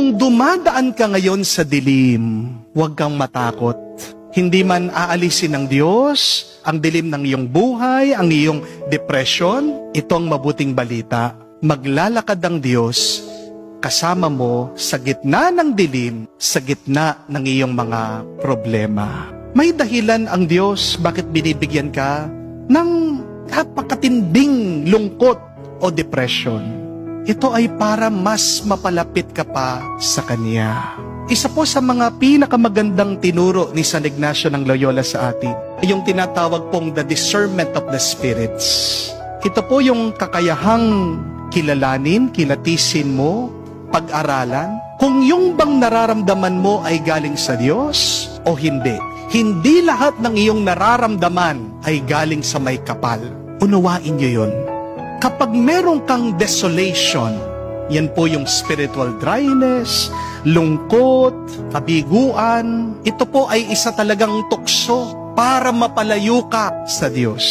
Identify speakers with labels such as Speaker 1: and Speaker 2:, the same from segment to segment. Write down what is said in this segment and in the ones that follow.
Speaker 1: Kung dumadaan ka ngayon sa dilim, huwag kang matakot. Hindi man aalisin ng Diyos ang dilim ng iyong buhay, ang iyong depression. Ito ang mabuting balita. Maglalakad ang Diyos kasama mo sa gitna ng dilim, sa gitna ng iyong mga problema. May dahilan ang Diyos bakit binibigyan ka ng napakatinding lungkot o depression. Ito ay para mas mapalapit ka pa sa Kanya. Isa po sa mga pinakamagandang tinuro ni San Ignacio ng Loyola sa atin, yung tinatawag pong the discernment of the spirits. Ito po yung kakayahang kilalanin, kilatisin mo, pag-aralan, kung yung bang nararamdaman mo ay galing sa Diyos o hindi. Hindi lahat ng iyong nararamdaman ay galing sa may kapal. Unawain niyo yun. Kapag meron kang desolation, yan po yung spiritual dryness, lungkot, kabiguan. Ito po ay isa talagang tukso para mapalayo ka sa Diyos.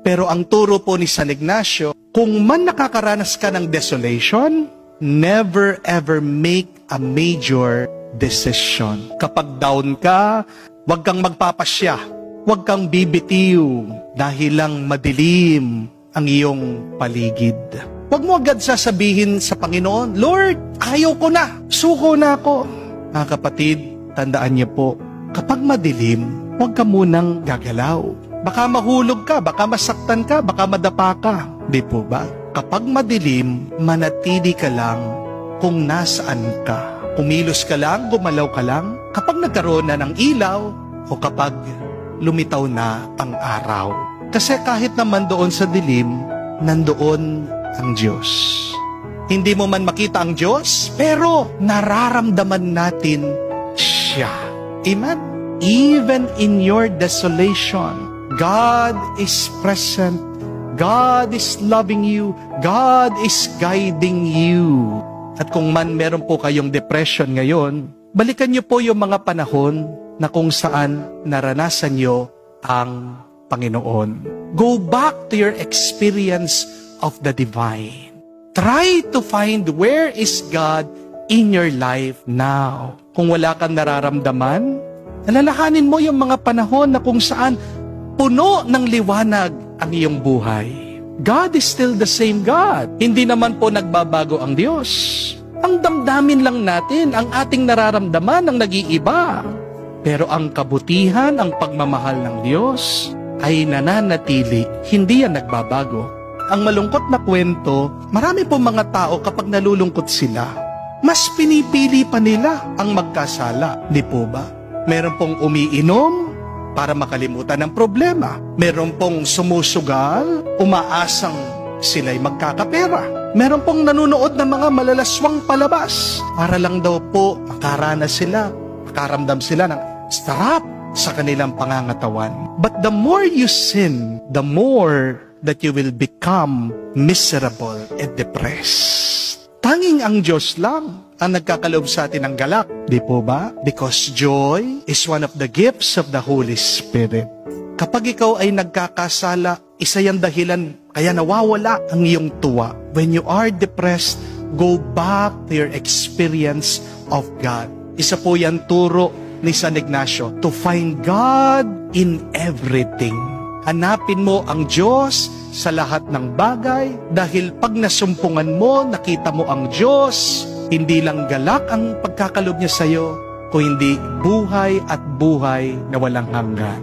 Speaker 1: Pero ang turo po ni San Ignacio, kung man nakakaranas ka ng desolation, never ever make a major decision. Kapag down ka, huwag kang magpapasya, huwag kang bibitiw dahil lang madilim ang iyong paligid. Huwag mo agad sasabihin sa Panginoon, Lord, ayaw ko na, suko na ako. Mga kapatid, tandaan niyo po, kapag madilim, huwag ka munang gagalaw. Baka mahulog ka, baka masaktan ka, baka madapa ka. Di po ba? Kapag madilim, manatili ka lang kung nasaan ka. Kumilos ka lang, gumalaw ka lang. Kapag nagkaroon na ng ilaw, o kapag lumitaw na ang araw. Kasi kahit naman doon sa dilim, nandoon ang Diyos. Hindi mo man makita ang Diyos, pero nararamdaman natin siya. Amen? Even in your desolation, God is present. God is loving you. God is guiding you. At kung man meron po kayong depression ngayon, balikan niyo po yung mga panahon na kung saan naranasan niyo ang Panginoon. Go back to your experience of the divine. Try to find where is God in your life now. Kung wala kang nararamdaman, alalahanin mo yung mga panahon na kung saan puno ng liwanag ang iyong buhay. God is still the same God. Hindi naman po nagbabago ang Diyos. Ang damdamin lang natin, ang ating nararamdaman ang nag-iiba. Pero ang kabutihan, ang pagmamahal ng Diyos ay nananatili, hindi yan nagbabago. Ang malungkot na kwento, marami po mga tao kapag nalulungkot sila, mas pinipili pa nila ang magkasala. Di po ba? Meron pong umiinom para makalimutan ng problema. Meron pong sumusugal, umaasang sila'y magkakapera. Meron pong nanonood ng mga malalaswang palabas para lang daw po makaranas sila, makaramdam sila ng sarap sa kanilang pangangatawan. But the more you sin, the more that you will become miserable and depressed. Tanging ang Diyos lang ang nagkakaloob sa atin ng galak. Di po ba? Because joy is one of the gifts of the Holy Spirit. Kapag ikaw ay nagkakasala, isa yung dahilan kaya nawawala ang iyong tuwa. When you are depressed, go back to your experience of God. Isa po yan turo ni San Ignacio, to find God in everything. Hanapin mo ang Diyos sa lahat ng bagay dahil pag nasumpungan mo, nakita mo ang Diyos, hindi lang galak ang pagkakalob niya sa iyo, kundi buhay at buhay na walang hanggan.